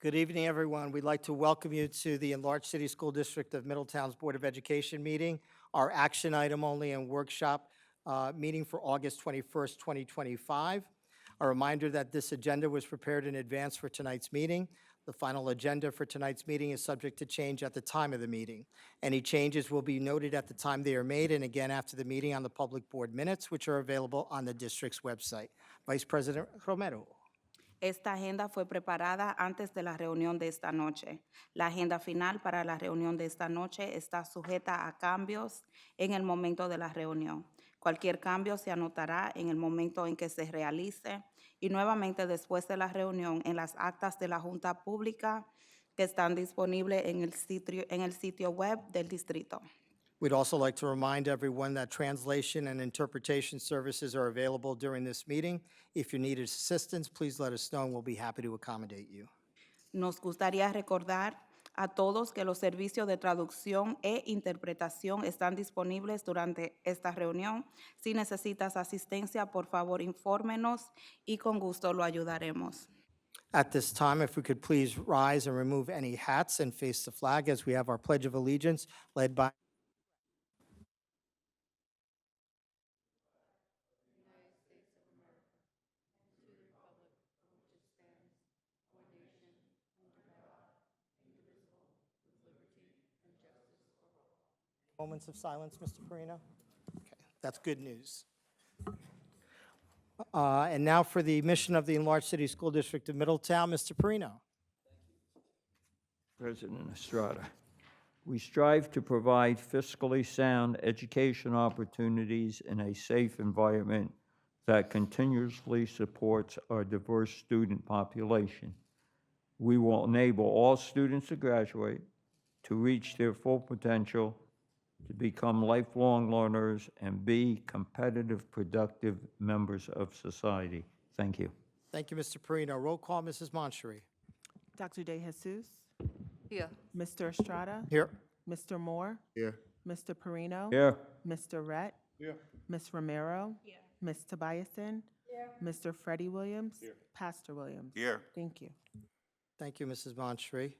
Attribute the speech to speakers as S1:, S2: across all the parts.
S1: Good evening, everyone. We'd like to welcome you to the Enlarged City School District of Middletown's Board of Education meeting, our action item only and workshop meeting for August 21st, 2025. A reminder that this agenda was prepared in advance for tonight's meeting. The final agenda for tonight's meeting is subject to change at the time of the meeting. Any changes will be noted at the time they are made and again after the meeting on the public board minutes, which are available on the district's website. Vice President Romero.
S2: Esta agenda fue preparada antes de la reunión de esta noche. La agenda final para la reunión de esta noche está sujeta a cambios en el momento de la reunión. Cualquier cambio se anotará en el momento en que se realice y nuevamente después de la reunión en las actas de la Junta Pública que están disponibles en el sitio web del distrito.
S1: We'd also like to remind everyone that translation and interpretation services are available during this meeting. If you need assistance, please let us know and we'll be happy to accommodate you.
S2: Nos gustaría recordar a todos que los servicios de traducción e interpretación están disponibles durante esta reunión. Si necesitas asistencia, por favor, infórmenos y con gusto lo ayudaremos.
S1: At this time, if we could please rise and remove any hats and face the flag as we have our Pledge of Allegiance led by moments of silence, Mr. Perino? Okay, that's good news. And now for the mission of the Enlarged City School District of Middletown, Mr. Perino.
S3: President Estrada, we strive to provide fiscally sound education opportunities in a safe environment that continuously supports our diverse student population. We will enable all students to graduate, to reach their full potential, to become lifelong learners, and be competitive, productive members of society. Thank you.
S1: Thank you, Mr. Perino. Roll call, Mrs. Monchery.
S4: Dr. De Jesus,
S5: Here.
S4: Mr. Estrada,
S1: Here.
S4: Mr. Moore,
S6: Here.
S4: Mr. Perino,
S3: Here.
S4: Mr. Rhett,
S6: Here.
S4: Ms. Romero, Ms. Tobiasen, Mr. Freddie Williams, Pastor Williams.
S6: Here.
S4: Thank you.
S1: Thank you, Mrs. Monchery.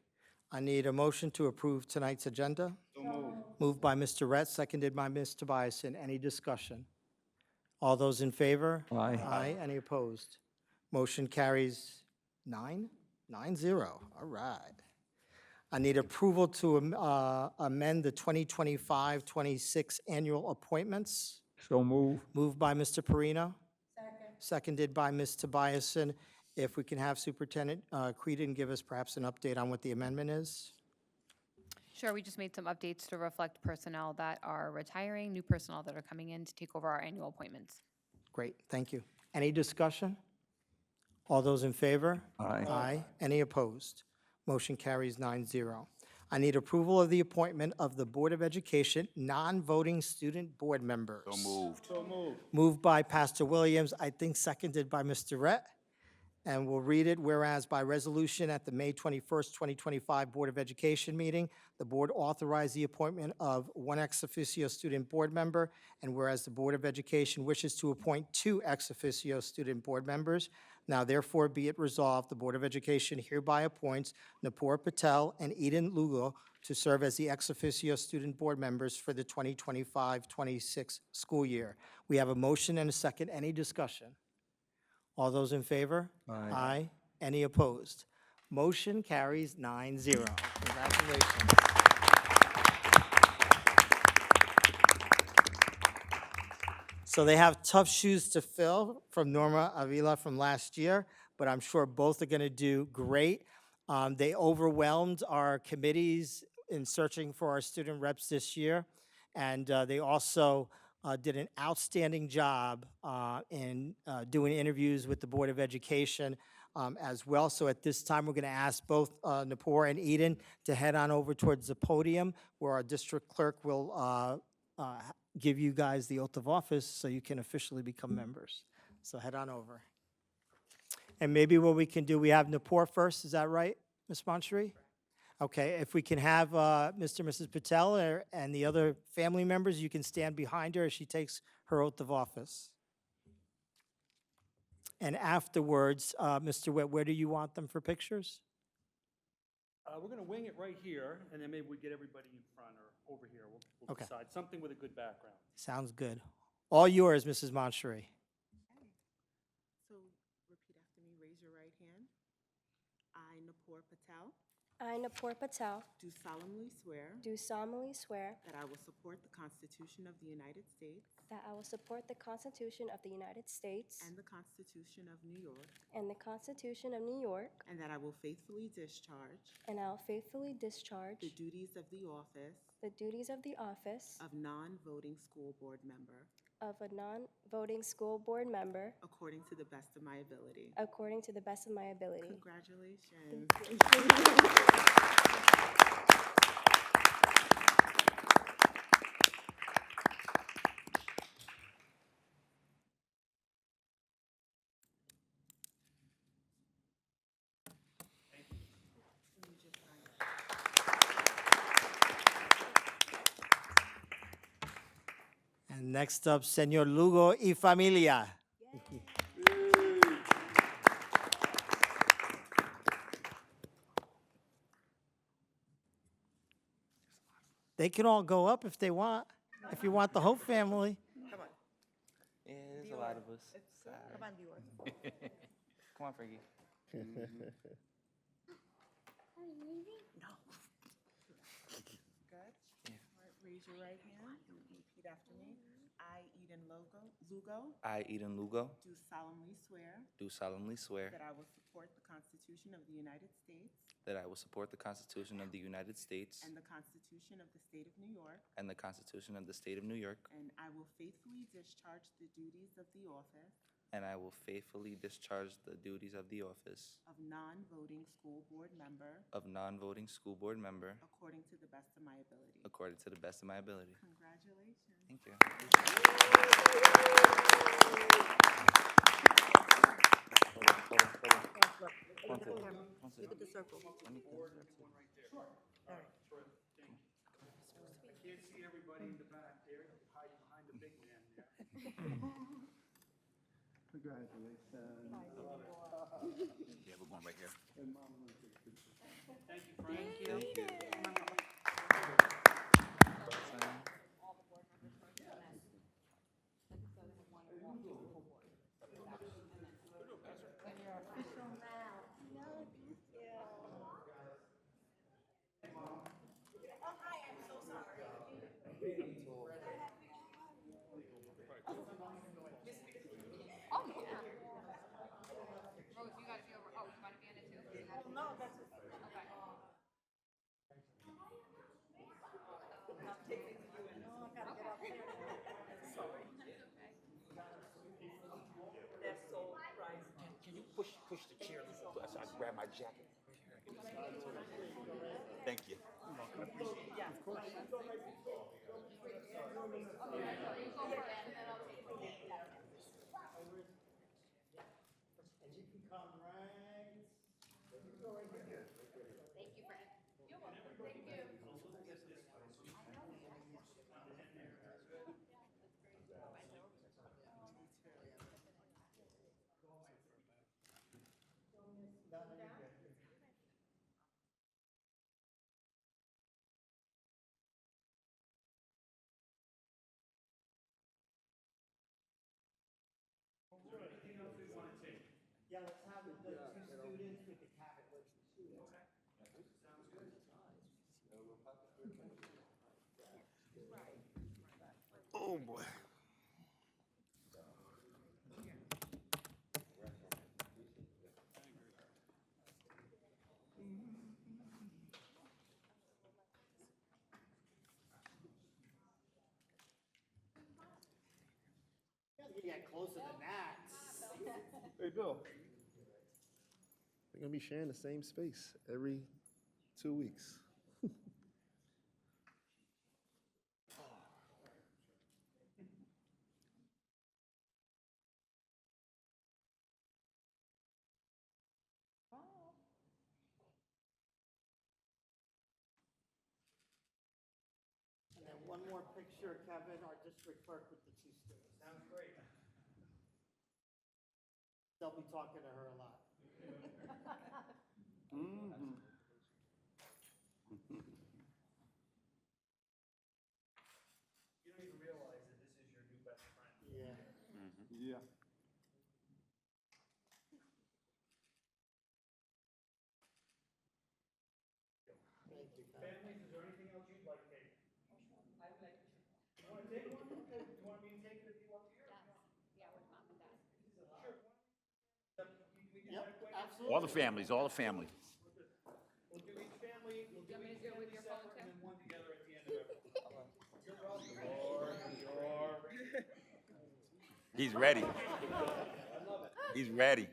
S1: I need a motion to approve tonight's agenda.
S6: So moved.
S1: Moved by Mr. Rett, seconded by Ms. Tobiasen. Any discussion? All those in favor?
S3: Aye.
S1: Aye. Any opposed? Motion carries 9-0. All right. I need approval to amend the 2025-26 annual appointments.
S3: So move.
S1: Moved by Mr. Perino. Seconded by Ms. Tobiasen. If we can have Superintendent Creedon give us perhaps an update on what the amendment is.
S5: Sure, we just made some updates to reflect personnel that are retiring, new personnel that are coming in to take over our annual appointments.
S1: Great, thank you. Any discussion? All those in favor?
S3: Aye.
S1: Aye. Any opposed? Motion carries 9-0. I need approval of the appointment of the Board of Education non-voting student board members.
S6: So moved. So moved.
S1: Moved by Pastor Williams, I think seconded by Mr. Rett. And we'll read it, whereas by resolution at the May 21st, 2025 Board of Education meeting, the board authorized the appointment of one ex officio student board member, and whereas the Board of Education wishes to appoint two ex officio student board members, now therefore be it resolved, the Board of Education hereby appoints Nupur Patel and Eden Lugo to serve as the ex officio student board members for the 2025-26 school year. We have a motion and a second. Any discussion? All those in favor?
S3: Aye.
S1: Aye. Any opposed? Motion carries 9-0. Congratulations. So they have tough shoes to fill from Norma Avila from last year, but I'm sure both are going to do great. They overwhelmed our committees in searching for our student reps this year, and they also did an outstanding job in doing interviews with the Board of Education as well. So at this time, we're going to ask both Nupur and Eden to head on over towards the podium where our district clerk will give you guys the oath of office so you can officially become members. So head on over. And maybe what we can do, we have Nupur first, is that right, Ms. Monchery? Okay, if we can have Mr. and Mrs. Patel and the other family members, you can stand behind her as she takes her oath of office. And afterwards, Mr. Witt, where do you want them for pictures?
S6: We're gonna wing it right here, and then maybe we get everybody in front or over here. We'll
S1: Okay.
S6: decide, something with a good background.
S1: Sounds good. All yours, Mrs. Moncherie.
S4: So repeat after me, raise your right hand. I, Napur Patel,
S7: I, Napur Patel,
S4: do solemnly swear
S7: do solemnly swear
S4: that I will support the Constitution of the United States
S7: that I will support the Constitution of the United States
S4: and the Constitution of New York,
S7: and the Constitution of New York,
S4: and that I will faithfully discharge
S7: and I will faithfully discharge
S4: the duties of the office
S7: the duties of the office
S4: of non-voting school board member
S7: of a non-voting school board member
S4: according to the best of my ability.
S7: according to the best of my ability.
S4: Congratulations.
S1: And next up, Senor Lugo y familia. They can all go up if they want, if you want the whole family.
S8: Yeah, there's a lot of us. Come on, Dior. Come on, Fergie.
S4: Good. All right, raise your right hand and repeat after me. I, Eden Lugo,
S8: I, Eden Lugo,
S4: do solemnly swear
S8: that
S4: that I will support the Constitution of the United States
S8: I will support the Constitution of the United States
S4: and the Constitution of the State of New York,
S8: and the Constitution of the State of New York,
S4: and I will faithfully discharge the duties of the office
S8: and I will faithfully discharge the duties of the office
S4: of non-voting school board member
S8: of non-voting school board member
S4: according to the best of my ability.
S8: according to the best of my ability.
S4: Congratulations.
S8: Thank you.
S9: Look at the circle.
S6: I can't see everybody in the back there. Hide behind the big man there.
S10: Congratulations.
S11: Yeah, we're going right here.
S6: Thank you, Frank.
S8: Thank you.
S5: Oh, yeah. Oh, you gotta be over, oh, you wanna be in it too? No, that's. Okay.
S11: Can you push the chair so I can grab my jacket? Thank you.
S1: And you can come right.
S5: Thank you, Fran. You're welcome. Thank you.
S1: Yeah, let's have the two students with the cap.
S11: Oh, boy.
S1: You get closer than that.
S10: Hey, Bill. We're gonna be sharing the same space every 2 weeks.
S1: And then one more picture, Kevin, our district clerk with the two students. Sounds great. They'll be talking to her a lot.
S6: Families, is there anything else you'd like taken? You want to take one? Okay. You want me to take it if you want to?
S5: Yeah, with mom and dad.
S6: We can do that quick.
S11: All the families, all the family.
S6: We'll do each family, we'll do each family separate and then one together at the end of everyone. You're welcome.
S11: He's ready. He's ready.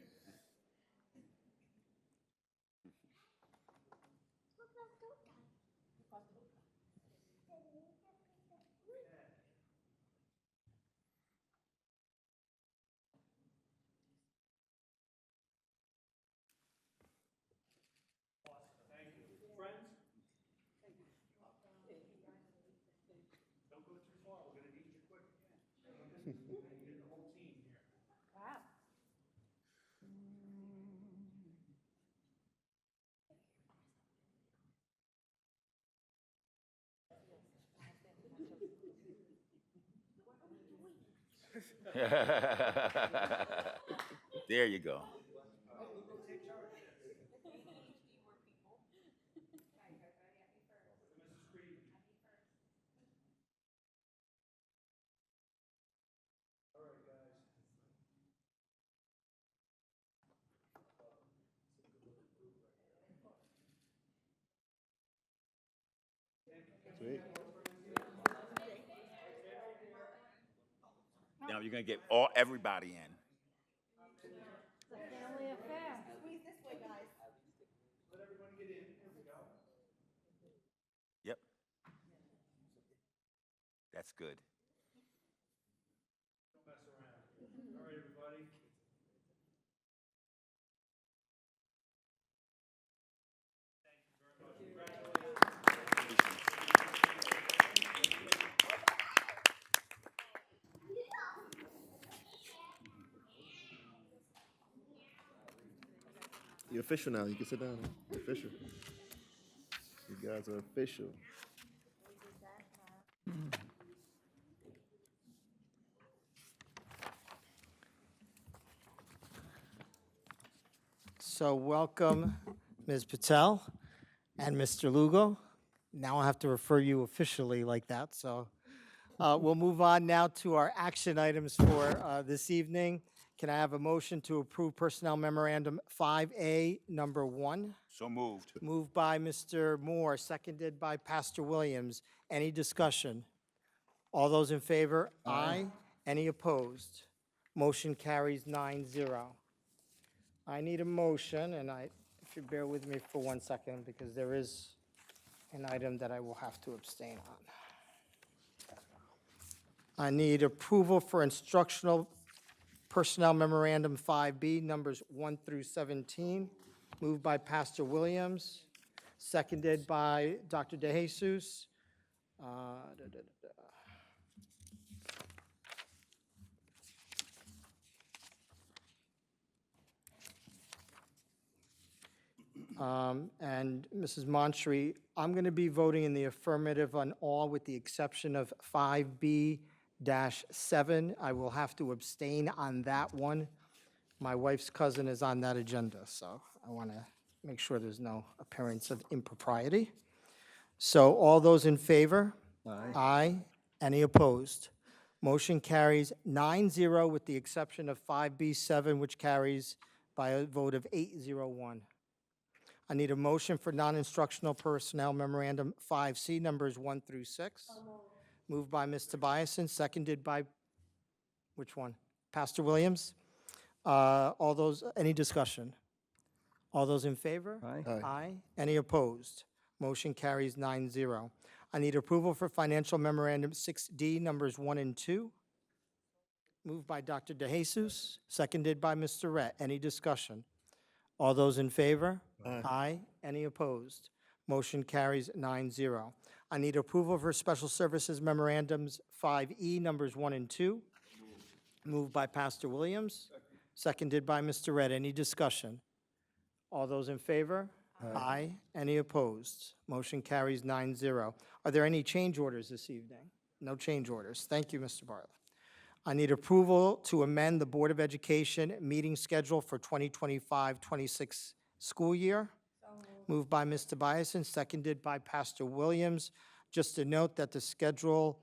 S6: Thank you. Friends? Don't go too far, we're gonna need you quick. We're gonna get the whole team here.
S11: There you go.
S10: Sweet.
S11: Now you're gonna get everybody in.
S6: Let everyone get in, here we go.
S11: Yep. That's good.
S6: Don't mess around. All right, everybody. Thank you very much.
S10: You're official now. You can sit down. You're official. You guys are official.
S1: So welcome, Ms. Patel and Mr. Lugo. Now I have to refer you officially like that, so we'll move on now to our action items for this evening. Can I have a motion to approve Personnel Memorandum 5A, number 1?
S11: So moved.
S1: Moved by Mr. Moore, seconded by Pastor Williams. Any discussion? All those in favor? Aye. Any opposed? Motion carries 9-0. I need a motion, and if you bear with me for 1 second, because there is an item that I will have to abstain on. I need approval for instructional Personnel Memorandum 5B, numbers 1 through 17, moved by Pastor Williams, seconded by Dr. DeJesus. And Mrs. Monshri, I'm going to be voting in the affirmative on all with the exception of 5B-7. I will have to abstain on that one. My wife's cousin is on that agenda, so I want to make sure there's no appearance of impropriety. So all those in favor?
S3: Aye.
S1: Aye. Any opposed? Motion carries 9-0 with the exception of 5B-7, which carries by a vote of 8-0-1. I need a motion for non-instructional personnel memorandum 5C, numbers 1 through 6. Moved by Ms. Tobiasen, seconded by, which one? Pastor Williams? All those, any discussion? All those in favor?
S3: Aye.
S10: Aye.
S1: Aye. Any opposed? Motion carries 9-0. I need approval for financial memorandum 6D, numbers 1 and 2. Moved by Dr. DeJesus, seconded by Mr. Rett. Any discussion? All those in favor? Aye. Any opposed? Motion carries 9-0. I need approval for special services memorandums 5E, numbers 1 and 2. Moved by Pastor Williams, seconded by Mr. Redd. Any discussion? All those in favor? Aye. Any opposed? Motion carries 9-0. Are there any change orders this evening? No change orders. Thank you, Mr. Bartlett. I need approval to amend the Board of Education meeting schedule for 2025-26 school year. Moved by Ms. Tobiasen, seconded by Pastor Williams. Just to note that the schedule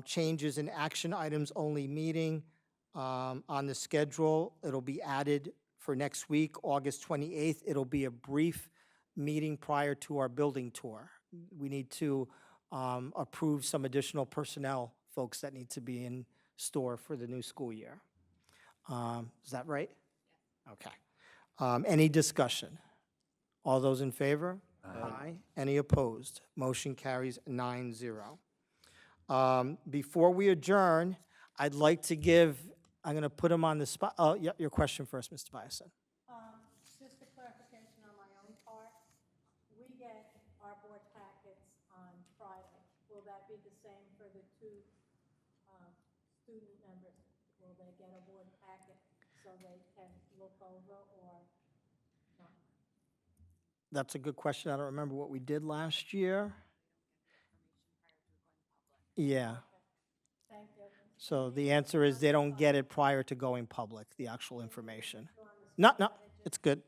S1: changes in action items only meeting on the schedule. It'll be added for next week, August 28th. It'll be a brief meeting prior to our building tour. We need to approve some additional personnel folks that need to be in store for the new school year. Is that right? Okay. Any discussion? All those in favor? Aye. Any opposed? Motion carries 9-0. Before we adjourn, I'd like to give, I'm going to put him on the spot. Oh, yeah, your question first, Mr. Bison.
S9: Just a clarification on my own part. We get our board packets on Friday. Will that be the same for the two student members? Will they get a board packet so they can look over or not?
S1: That's a good question. I don't remember what we did last year. Yeah.
S9: Thank you.
S1: So the answer is they don't get it prior to going public, the actual information. No, it's good.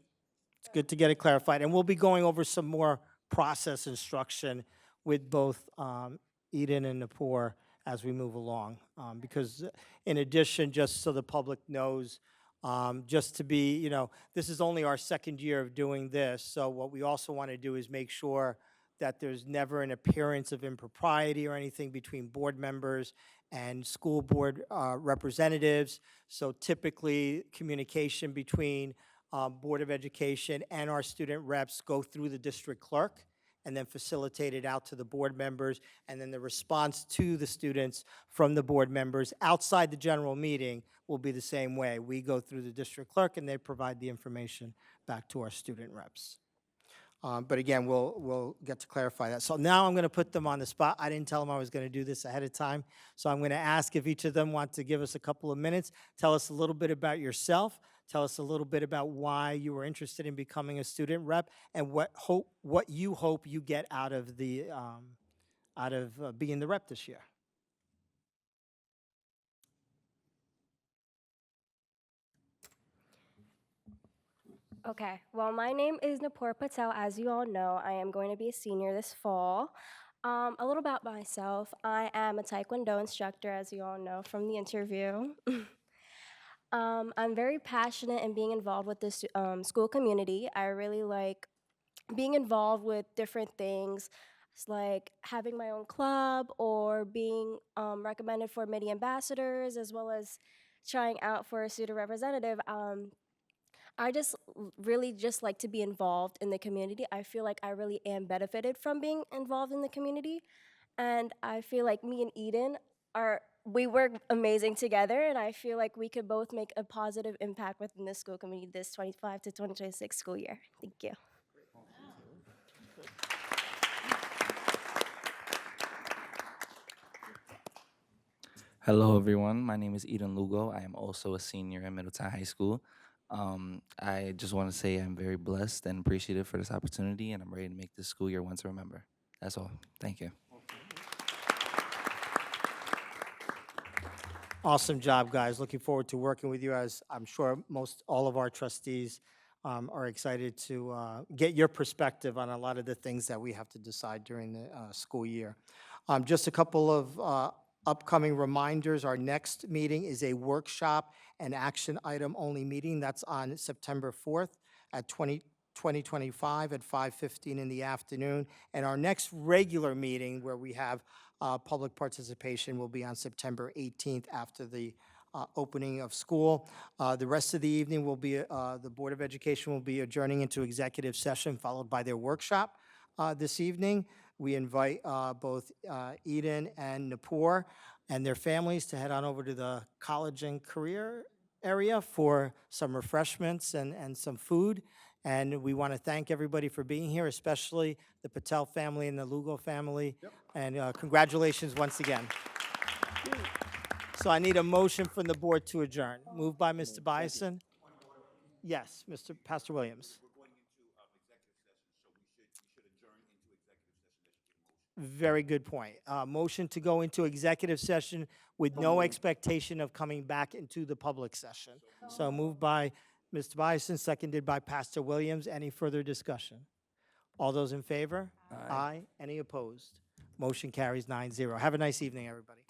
S1: It's good to get it clarified. And we'll be going over some more process instruction with both Eden and Napur as we move along. Because in addition, just so the public knows, just to be, this is only our second year of doing this. So what we also want to do is make sure that there's never an appearance of impropriety or anything between board members and school board representatives. So typically, communication between Board of Education and our student reps go through the district clerk and then facilitate it out to the board members. And then the response to the students from the board members outside the general meeting will be the same way. We go through the district clerk and they provide the information back to our student reps. But again, we'll get to clarify that. So now I'm going to put them on the spot. I didn't tell them I was going to do this ahead of time. So I'm going to ask if each of them want to give us a couple of minutes, tell us a little bit about yourself, tell us a little bit about why you were interested in becoming a student rep, and what you hope you get out of the being the rep this year.
S7: Okay, well, my name is Napur Patel. As you all know, I am going to be a senior this fall. A little about myself. I am a Taekwondo instructor, as you all know from the interview. I'm very passionate in being involved with the school community. I really like being involved with different things. It's like having my own club or being recommended for many ambassadors, as well as trying out for a student representative. I just really just like to be involved in the community. I feel like I really am benefited from being involved in the community. And I feel like me and Eden we work amazing together, and I feel like we could both make a positive impact within the school community this 25 to 2026 school year. Thank you.
S8: Hello, everyone. My name is Eden Lugo. I am also a senior at Middletown High School. I just want to say I'm very blessed and appreciative for this opportunity, and I'm ready to make this school year one to remember. That's all. Thank you.
S1: Awesome job, guys. Looking forward to working with you, as I'm sure all of our trustees are excited to get your perspective on a lot of the things that we have to decide during the school year. Just a couple of upcoming reminders. Our next meeting is a workshop and action item only meeting. That's on September 4th at 2025 at 5:15 in the afternoon. And our next regular meeting where we have public participation will be on September 18th after the opening of school. The rest of the evening will be, the Board of Education will be adjourning into executive session followed by their workshop this evening. We invite both Eden and Napur and their families to head on over to the college and career area for some refreshments and some food. And we want to thank everybody for being here, especially the Patel family and the Lugo family. Yep. And congratulations once again. So I need a motion from the board to adjourn. Moved by Mr. Bison. Yes, Mr. Pastor Williams. Very good point. Motion to go into executive session with no expectation of coming back into the public session. So moved by Mr. Bison, seconded by Pastor Williams. Any further discussion? All those in favor? Aye. Any opposed? Motion carries 9-0. Have a nice evening, everybody.